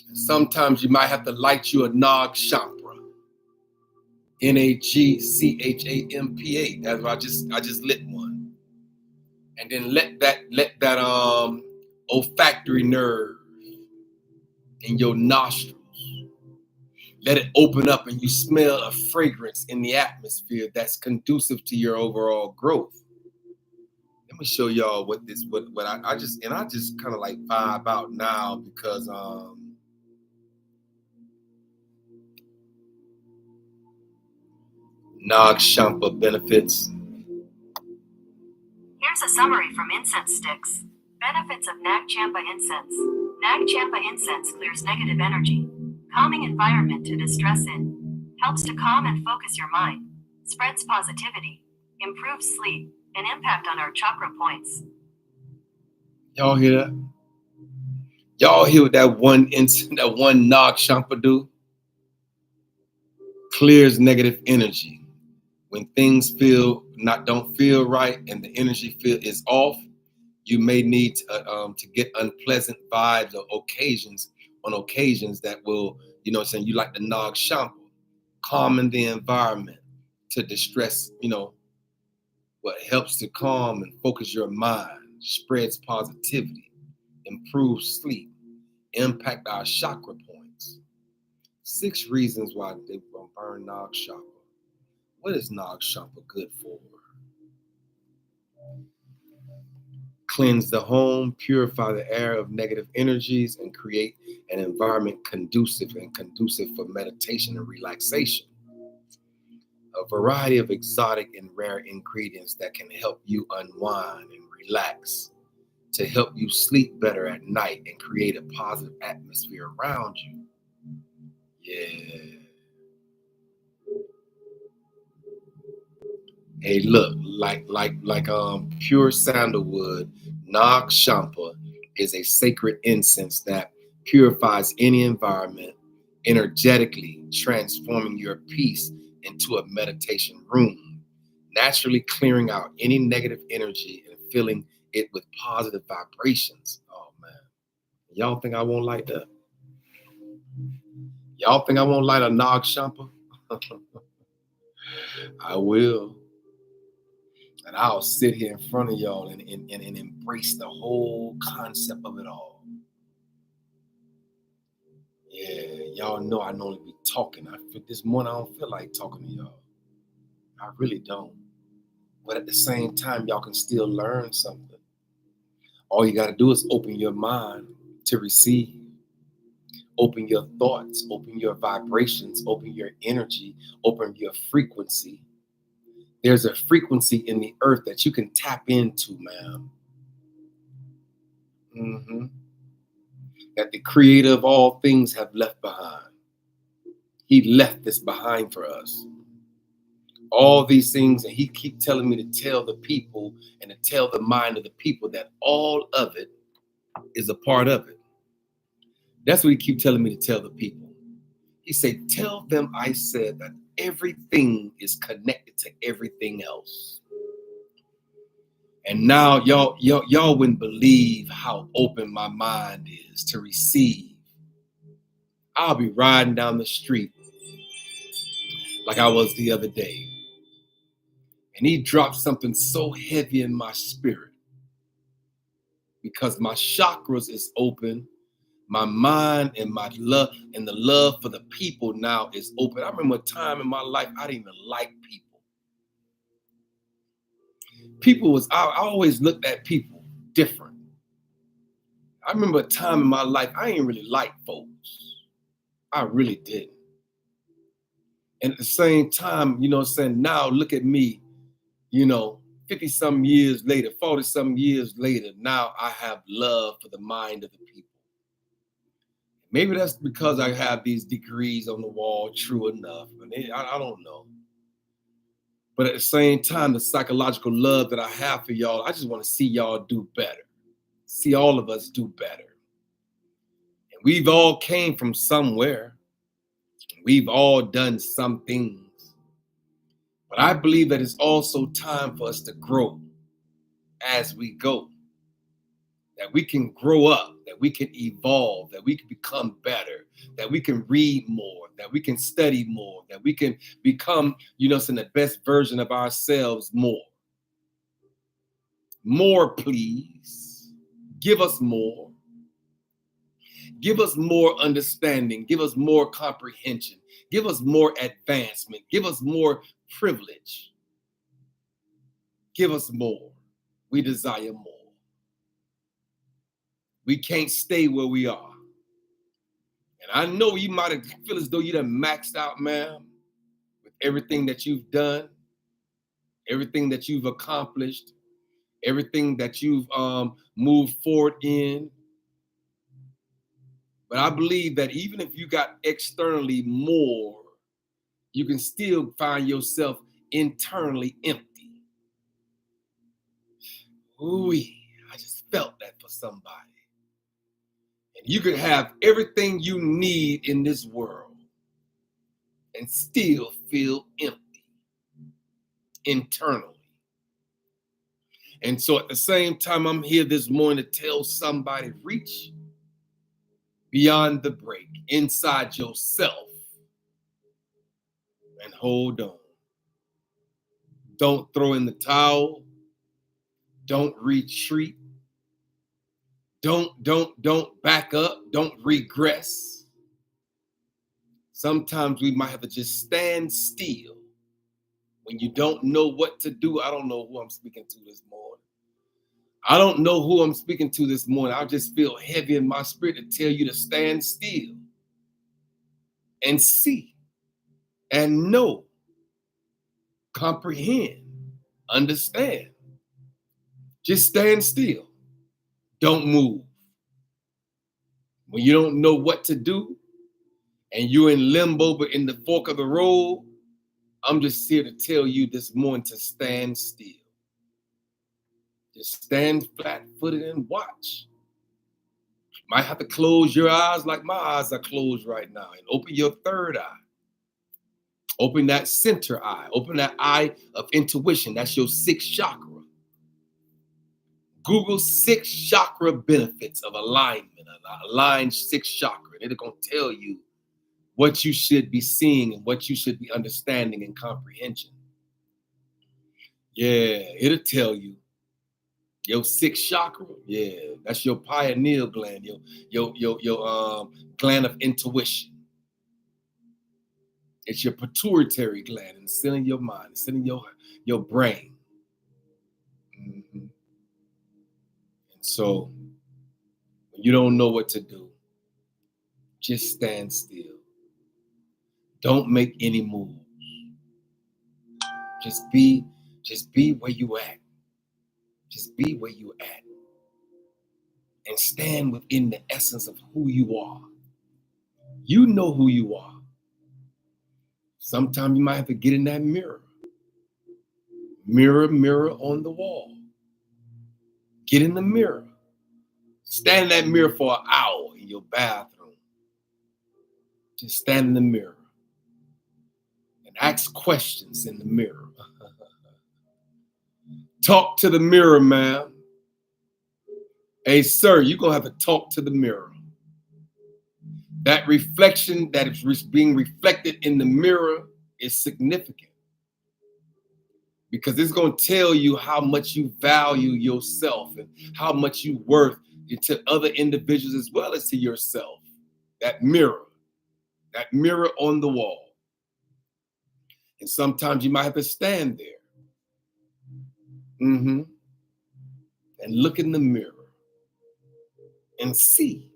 And sometimes you might have to light you a Nag Champra, Nagchampa. That's what I just lit one, and then let that olfactory nerve in your nostrils, let it open up and you smell a fragrance in the atmosphere that's conducive to your overall growth. Let me show y'all what I just kind of like vibe out now, because Nag Champa benefits. Here's a summary from Incense Sticks. Benefits of Nag Champa incense. Nag Champa incense clears negative energy. Calming environment to distress in. Helps to calm and focus your mind. Spreads positivity. Improves sleep. An impact on our chakra points. Y'all hear that? Y'all hear what that one Nag Champa do? Clears negative energy. When things don't feel right and the energy is off, you may need to get unpleasant vibes or occasions that will, saying you like the Nag Champa, calming the environment to distress, what helps to calm and focus your mind, spreads positivity, improves sleep, impact our chakra points. 6 reasons why they will burn Nag Champa. What is Nag Champa good for? Cleanse the home, purify the air of negative energies, and create an environment conducive for meditation and relaxation. A variety of exotic and rare ingredients that can help you unwind and relax, to help you sleep better at night and create a positive atmosphere around you. Yeah. Hey, look, like pure sandalwood, Nag Champa is a sacred incense that purifies any environment, energetically transforming your peace into a meditation room, naturally clearing out any negative energy and filling it with positive vibrations. Oh man, y'all think I won't light that? Y'all think I won't light a Nag Champa? I will. And I'll sit here in front of y'all and embrace the whole concept of it all. Yeah, y'all know I normally be talking. This morning I don't feel like talking to y'all. I really don't. But at the same time, y'all can still learn something. All you got to do is open your mind to receive. Open your thoughts, open your vibrations, open your energy, open your frequency. There's a frequency in the earth that you can tap into, ma'am. That the creator of all things have left behind. He left this behind for us. All these things, and he keep telling me to tell the people and to tell the mind of the people that all of it is a part of it. That's what he keep telling me to tell the people. He said, tell them I said that everything is connected to everything else. And now y'all wouldn't believe how open my mind is to receive. I'll be riding down the street like I was the other day. And he dropped something so heavy in my spirit because my chakras is open. My mind and my love and the love for the people now is open. I remember a time in my life I didn't even like people. I always looked at people different. I remember a time in my life I didn't really like folks. I really didn't. And at the same time, you know what I'm saying, now look at me, 50 some years later, 40 some years later, now I have love for the mind of the people. Maybe that's because I have these degrees on the wall, true enough. I don't know. But at the same time, the psychological love that I have for y'all, I just want to see y'all do better. See all of us do better. And we've all came from somewhere. We've all done some things. But I believe that it's also time for us to grow as we go. That we can grow up, that we can evolve, that we can become better, that we can read more, that we can study more, that we can become, the best version of ourselves more. More, please. Give us more. Give us more understanding. Give us more comprehension. Give us more advancement. Give us more privilege. Give us more. We desire more. We can't stay where we are. And I know you might have feel as though you done maxed out, man, with everything that you've done, everything that you've accomplished, everything that you've moved forward in. But I believe that even if you got externally more, you can still find yourself internally empty. Ooh, I just felt that for somebody. And you can have everything you need in this world and still feel empty internally. And so at the same time, I'm here this morning to tell somebody, reach beyond the break inside yourself and hold on. Don't throw in the towel. Don't retreat. Don't back up. Don't regress. Sometimes we might have to just stand still when you don't know what to do. I don't know who I'm speaking to this morning. I don't know who I'm speaking to this morning. I just feel heavy in my spirit to tell you to stand still and see and know, comprehend, understand. Just stand still. Don't move. When you don't know what to do and you're in limbo but in the fork of the road, I'm just here to tell you this morning to stand still. Just stand flat-footed and watch. You might have to close your eyes like my eyes are closed right now and open your third eye. Open that center eye. Open that eye of intuition. That's your sixth chakra. Google 6 chakra benefits of alignment, an aligned 6 chakra. And it's going to tell you what you should be seeing and what you should be understanding and comprehension. Yeah, it'll tell you. Your 6th chakra, yeah, that's your pineal gland, your gland of intuition. It's your pituitary gland, and it's still in your mind, it's still in your brain. Mm-hmm. And so, when you don't know what to do, just stand still. Don't make any moves. Just be where you at. Just be where you at. And stand within the essence of who you are. You know who you are. Sometimes you might have to get in that mirror. Mirror, mirror on the wall. Get in the mirror. Stand in that mirror for an hour in your bathroom. Just stand in the mirror and ask questions in the mirror. Talk to the mirror, ma'am. Hey, sir, you're going to have to talk to the mirror. That reflection that is being reflected in the mirror is significant because it's going to tell you how much you value yourself and how much you worth to other individuals as well as to yourself. That mirror on the wall. And sometimes you might have to stand there and look in the mirror and see,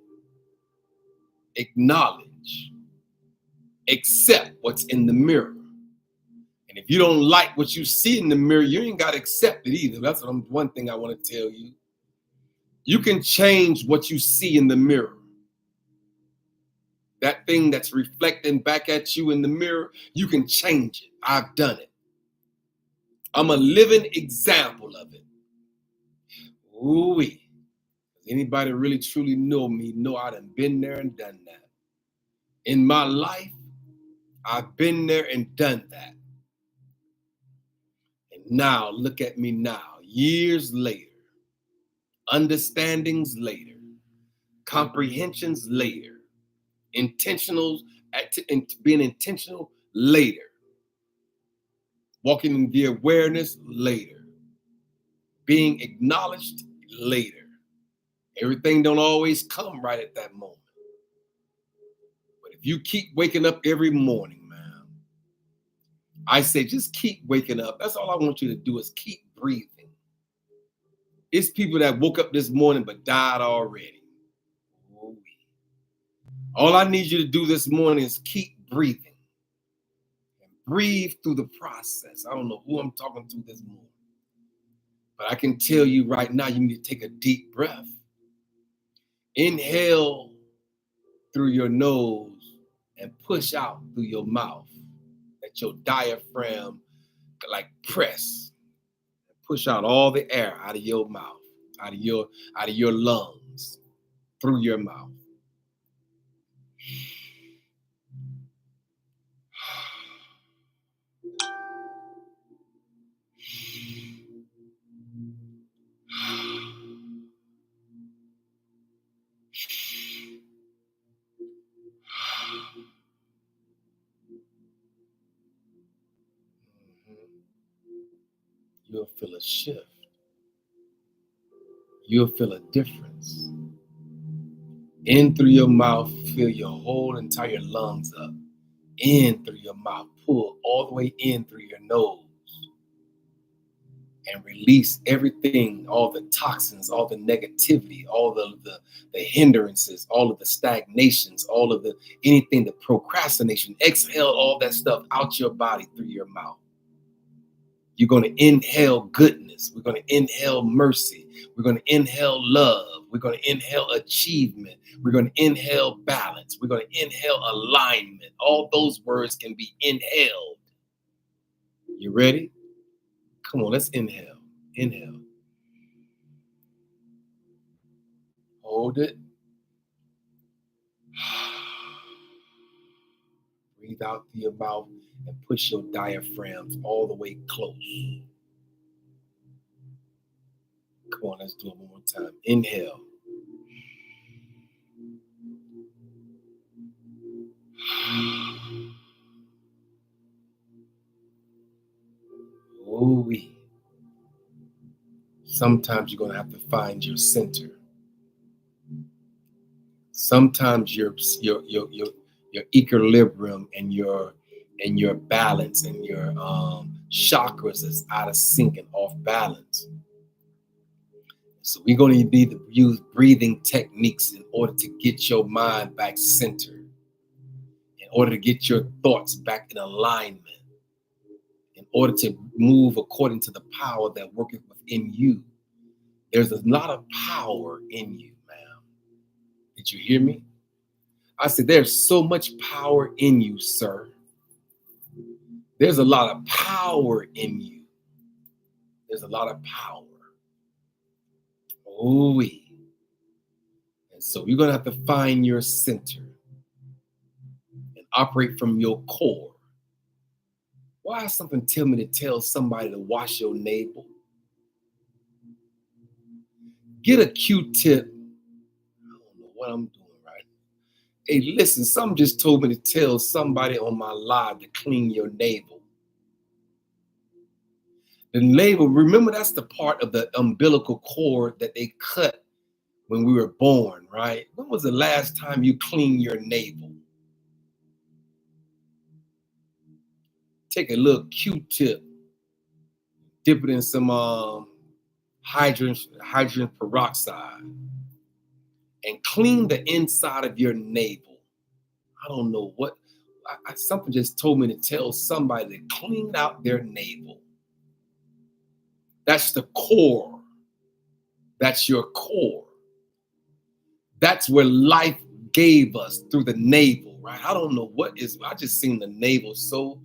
acknowledge, accept what's in the mirror. And if you don't like what you see in the mirror, you ain't got to accept it either. That's one thing I want to tell you. You can change what you see in the mirror. That thing that's reflecting back at you in the mirror, you can change it. I've done it. I'm a living example of it. Ooh-wee. Anybody really truly know me, know I done been there and done that. In my life, I've been there and done that. And now, look at me now, years later, understandings later, comprehensions later, being intentional later, walking in the awareness later, being acknowledged later. Everything don't always come right at that moment. But if you keep waking up every morning, man, I say just keep waking up. That's all I want you to do is keep breathing. It's people that woke up this morning but died already. All I need you to do this morning is keep breathing. And breathe through the process. I don't know who I'm talking to this morning. But I can tell you right now, you need to take a deep breath. Inhale through your nose and push out through your mouth. Let your diaphragm like press. Push out all the air out of your mouth, out of your lungs, through your mouth. You'll feel a shift. You'll feel a difference. In through your mouth, fill your whole entire lungs up. In through your mouth, pull all the way in through your nose. And release everything, all the toxins, all the negativity, all the hindrances, all of the stagnations, all of anything, the procrastination. Exhale all that stuff out your body through your mouth. You're going to inhale goodness. We're going to inhale mercy. We're going to inhale love. We're going to inhale achievement. We're going to inhale balance. We're going to inhale alignment. All those words can be inhaled. You ready? Come on, let's inhale. Inhale. Hold it. Breathe out through your mouth and push your diaphragms all the way close. Come on, let's do it one more time. Inhale. Ooh-wee. Sometimes you're going to have to find your center. Sometimes your equilibrium and your balance and your chakras is out of sync and off balance. So we're going to need to use breathing techniques in order to get your mind back centered, in order to get your thoughts back in alignment, in order to move according to the power that worketh within you. There's a lot of power in you, ma'am. Did you hear me? I said, there's so much power in you, sir. There's a lot of power in you. There's a lot of power. Ooh-wee. And so you're going to have to find your center and operate from your core. Why is something tell me to tell somebody to wash your navel? Get a Q-tip. I don't know what I'm doing right. Hey, listen, something just told me to tell somebody on my live to clean your navel. The navel, remember, that's the part of the umbilical cord that they cut when we were born, right? When was the last time you cleaned your navel? Take a little Q-tip, dip it in some hydrogen peroxide, and clean the inside of your navel. I don't know what, something just told me to tell somebody to clean out their navel. That's the core. That's your core. That's where life gave us, through the navel, right? I don't know what is, I just seen the navel so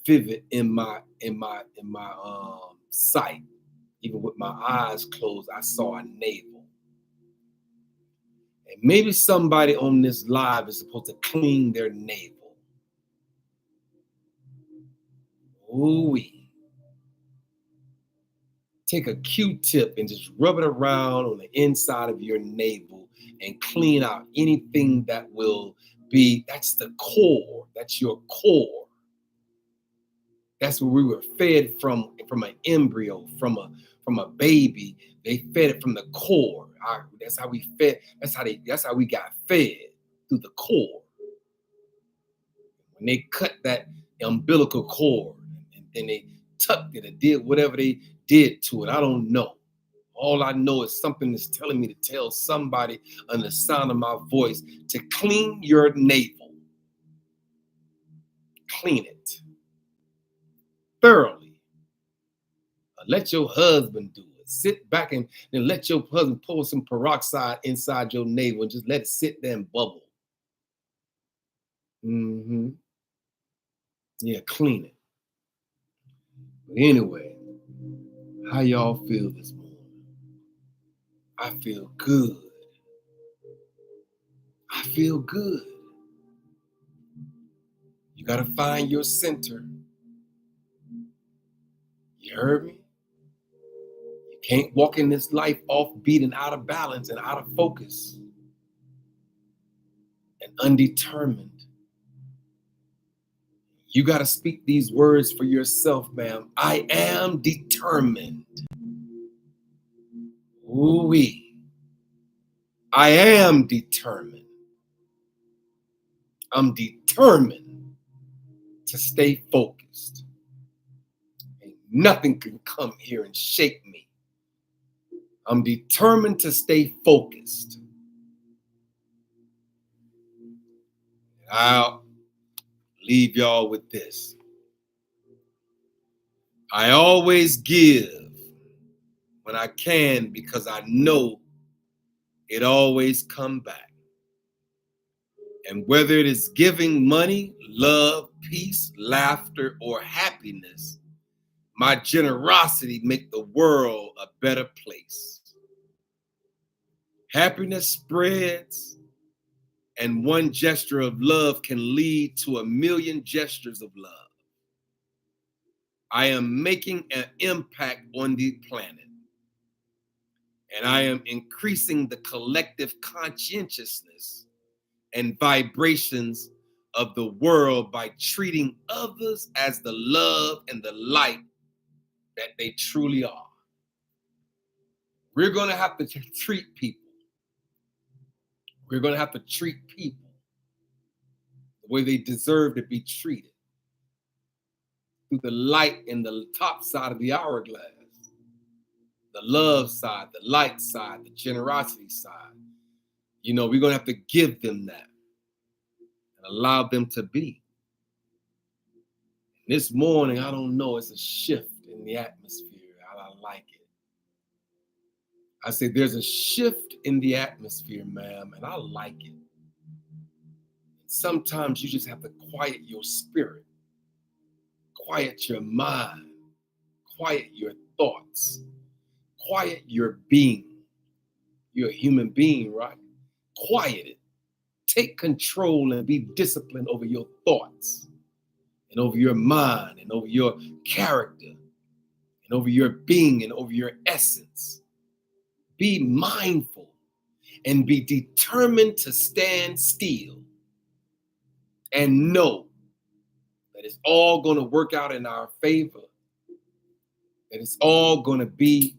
vivid in my sight. Even with my eyes closed, I saw a navel. And maybe somebody on this live is supposed to clean their navel. Ooh-wee. Take a Q-tip and just rub it around on the inside of your navel and clean out anything that will be, that's the core. That's your core. That's where we were fed from an embryo, from a baby. They fed it from the core. That's how we fed. That's how we got fed, through the core. When they cut that umbilical cord and then they tucked it and did whatever they did to it, I don't know. All I know is something is telling me to tell somebody on the sound of my voice to clean your navel. Clean it thoroughly. Let your husband do it. Sit back and let your husband pour some peroxide inside your navel and just let it sit there and bubble. Mm-hmm. Yeah, clean it. But anyway, how y'all feel this morning? I feel good. I feel good. You got to find your center. You heard me? You can't walk in this life offbeat and out of balance and out of focus and undetermined. You got to speak these words for yourself, ma'am. I am determined. Ooh-wee. I am determined. I'm determined to stay focused. Ain't nothing can come here and shake me. I'm determined to stay focused. I'll leave y'all with this. I always give when I can because I know it always come back. And whether it is giving money, love, peace, laughter, or happiness, my generosity make the world a better place. Happiness spreads, and one gesture of love can lead to a million gestures of love. I am making an impact on the planet, and I am increasing the collective conscientiousness and vibrations of the world by treating others as the love and the light that they truly are. We're going to have to treat people. We're going to have to treat people the way they deserve to be treated, through the light in the top side of the hourglass, the love side, the light side, the generosity side. You know, we're going to have to give them that and allow them to be. And this morning, I don't know, it's a shift in the atmosphere. I like it. I say there's a shift in the atmosphere, ma'am, and I like it. Sometimes you just have to quiet your spirit, quiet your mind, quiet your thoughts, quiet your being. You're a human being, right? Quiet it. Take control and be disciplined over your thoughts and over your mind and over your character and over your being and over your essence. Be mindful and be determined to stand still and know that it's all going to work out in our favor, that it's all going to be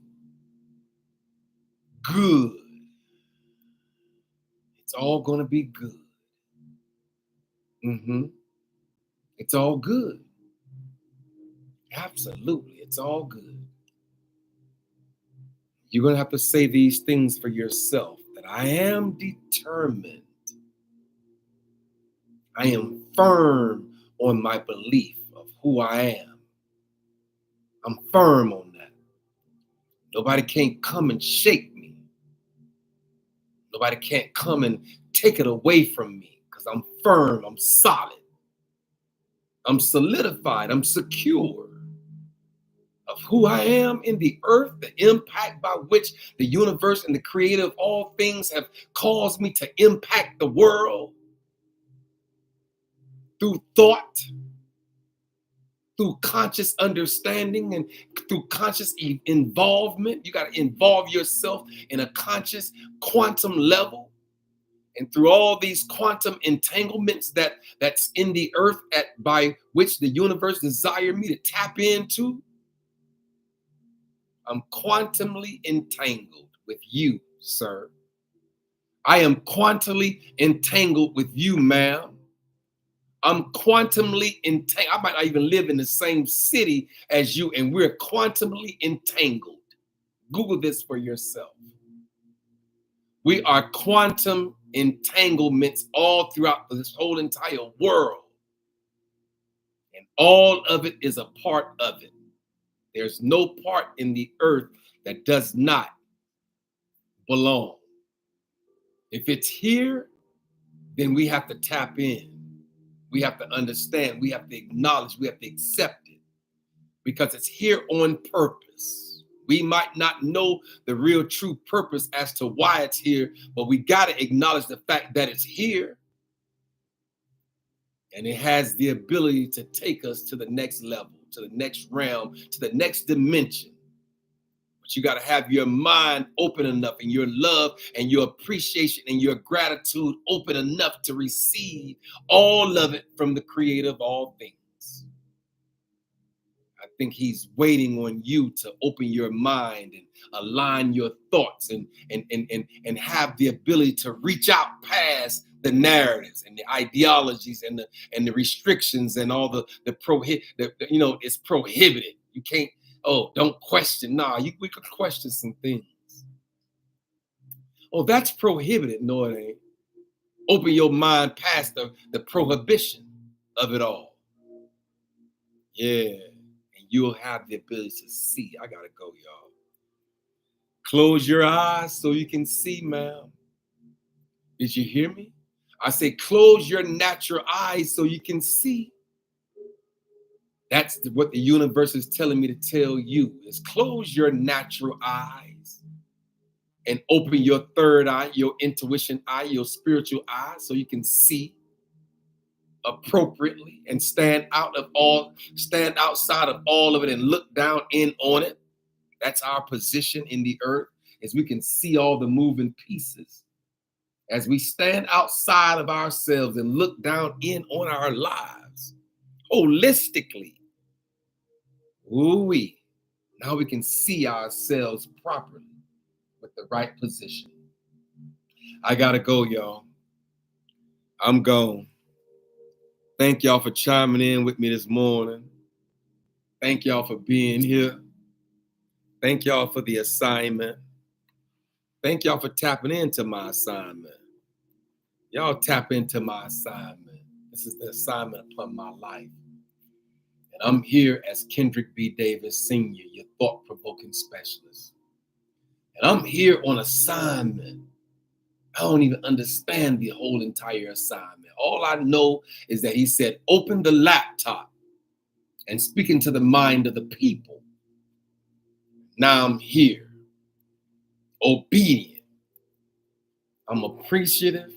good. It's all going to be good. It's all good. Absolutely, it's all good. You're going to have to say these things for yourself, that I am determined. I am firm on my belief of who I am. I'm firm on that. Nobody can't come and shake me. Nobody can't come and take it away from me because I'm firm, I'm solid, I'm solidified, I'm secure of who I am in the earth, the impact by which the universe and the creator of all things have caused me to impact the world through thought, through conscious understanding, and through conscious involvement. You got to involve yourself in a conscious quantum level. And through all these quantum entanglements that's in the earth by which the universe desired me to tap into, I'm quantumly entangled with you, sir. I am quantumly entangled with you, ma'am. I'm quantumly entangled. I might not even live in the same city as you, and we're quantumly entangled. Google this for yourself. We are quantum entanglements all throughout this whole entire world. And all of it is a part of it. There's no part in the earth that does not belong. If it's here, then we have to tap in. We have to understand. We have to acknowledge. We have to accept it because it's here on purpose. We might not know the real true purpose as to why it's here, but we got to acknowledge the fact that it's here. And it has the ability to take us to the next level, to the next realm, to the next dimension. But you got to have your mind open enough and your love and your appreciation and your gratitude open enough to receive all of it from the creator of all things. I think he's waiting on you to open your mind and align your thoughts and have the ability to reach out past the narratives and the ideologies and the restrictions and all it's prohibited. You can't, don't question. Nah, we could question some things. Oh, that's prohibited. No, it ain't. Open your mind past the prohibition of it all. Yeah. And you'll have the ability to see. I gotta go, y'all. Close your eyes so you can see, ma'am. Did you hear me? I say close your natural eyes so you can see. That's what the universe is telling me to tell you, is close your natural eyes and open your third eye, your intuition eye, your spiritual eye, so you can see appropriately and stand outside of all of it and look down in on it. That's our position in the earth, is we can see all the moving pieces as we stand outside of ourselves and look down in on our lives holistically. Ooh-wee. Now we can see ourselves properly with the right position. I gotta go, y'all. I'm gone. Thank y'all for chiming in with me this morning. Thank y'all for being here. Thank y'all for the assignment. Thank y'all for tapping into my assignment. Y'all tap into my assignment. This is the assignment upon my life. And I'm here as Kendrick B. Davis, Sr., your thought-provoking specialist. And I'm here on assignment I don't even understand the whole entire assignment. All I know is that he said, open the laptop and speak into the mind of the people. Now I'm here, obedient. I'm appreciative.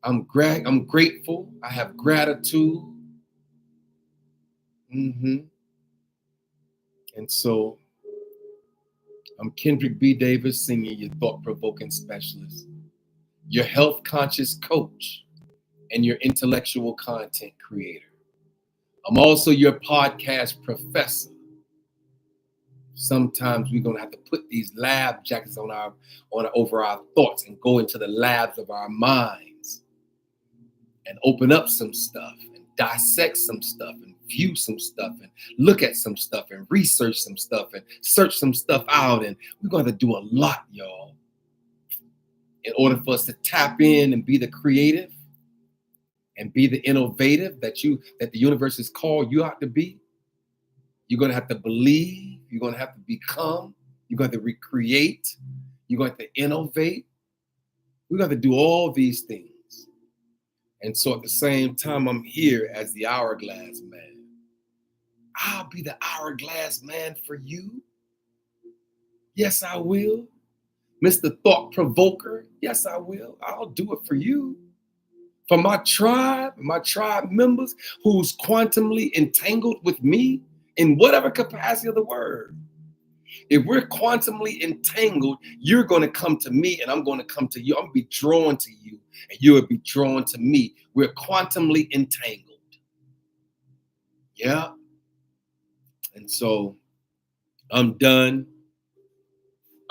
I'm grateful. I have gratitude. And so I'm Kendrick B. Davis, Sr., your thought-provoking specialist, your health-conscious coach, and your intellectual content creator. I'm also your podcast professor. Sometimes we're gonna have to put these lab jackets on over our thoughts and go into the labs of our minds and open up some stuff and dissect some stuff and view some stuff and look at some stuff and research some stuff and search some stuff out. And we're gonna have to do a lot, y'all, in order for us to tap in and be the creative and be the innovative that the universe has called you out to be. You're going to have to believe. You're going to have to become. You're going to recreate. You're going to innovate. We're going to do all these things. And so at the same time, I'm here as the Hourglass Man. I'll be the Hourglass Man for you. Yes, I will. Mr. Thought Provoker. Yes, I will. I'll do it for you. For my tribe members who's quantumly entangled with me in whatever capacity of the word. If we're quantumly entangled, you're going to come to me and I'm going to come to you. I'm going to be drawn to you and you will be drawn to me. We're quantumly entangled. Yeah. And so I'm done.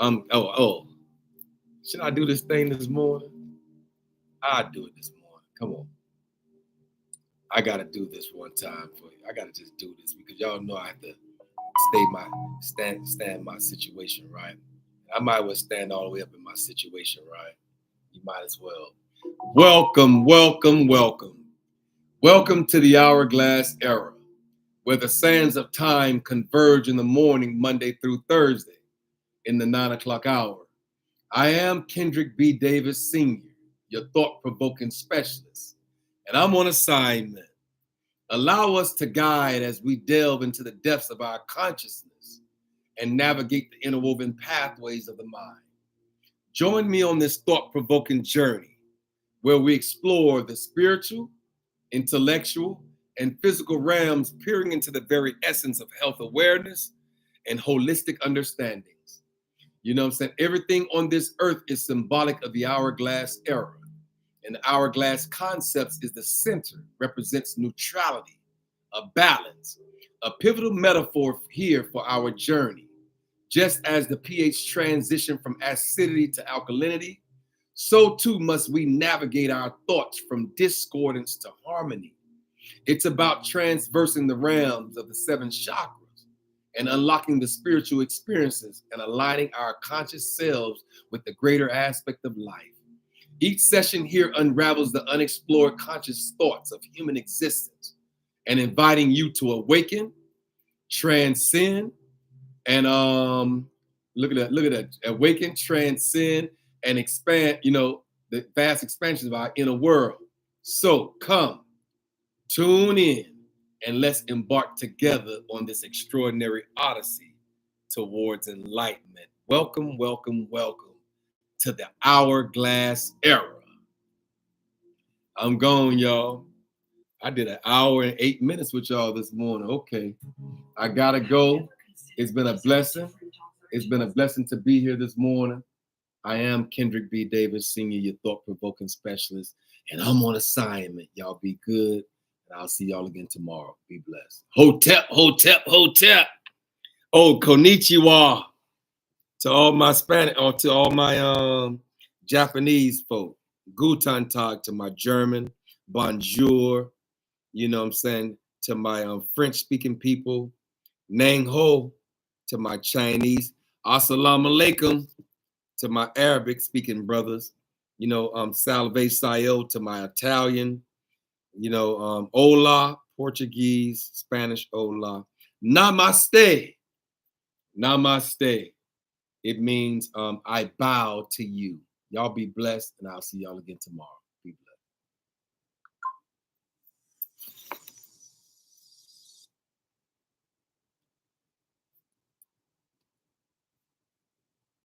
Should I do this thing this morning? I'll do it this morning. Come on. I got to do this one time for you. I got to just do this because y'all know I have to stand my situation, right? I might as well stand all the way up in my situation, right? You might as well. Welcome, welcome, welcome. Welcome to the Hourglass Era, where the sands of time converge in the morning, Monday through Thursday, in the 9 o'clock hour. I am Kendrick B. Davis, Sr., your thought-provoking specialist, and I'm on assignment. Allow us to guide as we delve into the depths of our consciousness and navigate the interwoven pathways of the mind. Join me on this thought-provoking journey where we explore the spiritual, intellectual, and physical realms, peering into the very essence of health awareness and holistic understandings. You know what I'm saying? Everything on this earth is symbolic of the Hourglass Era. And the hourglass concepts is the center, represents neutrality, a balance, a pivotal metaphor here for our journey. Just as the pH transition from acidity to alkalinity, so too must we navigate our thoughts from discordance to harmony. It's about transversing the realms of the 7 chakras and unlocking the spiritual experiences and aligning our conscious selves with the greater aspect of life. Each session here unravels the unexplored conscious thoughts of human existence and inviting you to awaken, transcend, and look at that, awaken, transcend, and expand, the vast expansions of our inner world. So come, tune in, and let's embark together on this extraordinary odyssey towards enlightenment. Welcome, welcome, welcome to the Hourglass Era. I'm gone, y'all. I did 1 hour and 8 minutes with y'all this morning. Okay, I gotta go. It's been a blessing. It's been a blessing to be here this morning. I am Kendrick B. Davis, Sr., your thought-provoking specialist, and I'm on assignment. Y'all be good, and I'll see y'all again tomorrow. Be blessed. Hotep, hotep, hotep. Oh, konnichiwa. To all my Spanish, or to all my Japanese folk, Guten Tag to my German, bonjour, you know what I'm saying, to my French-speaking people, Nang Ho to my Chinese, Assalamu alaikum to my Arabic-speaking brothers, Salve Sayo to my Italian, Hola, Portuguese, Spanish, Hola, Namaste, Namaste. It means I bow to you. Y'all be blessed, and I'll see y'all again tomorrow.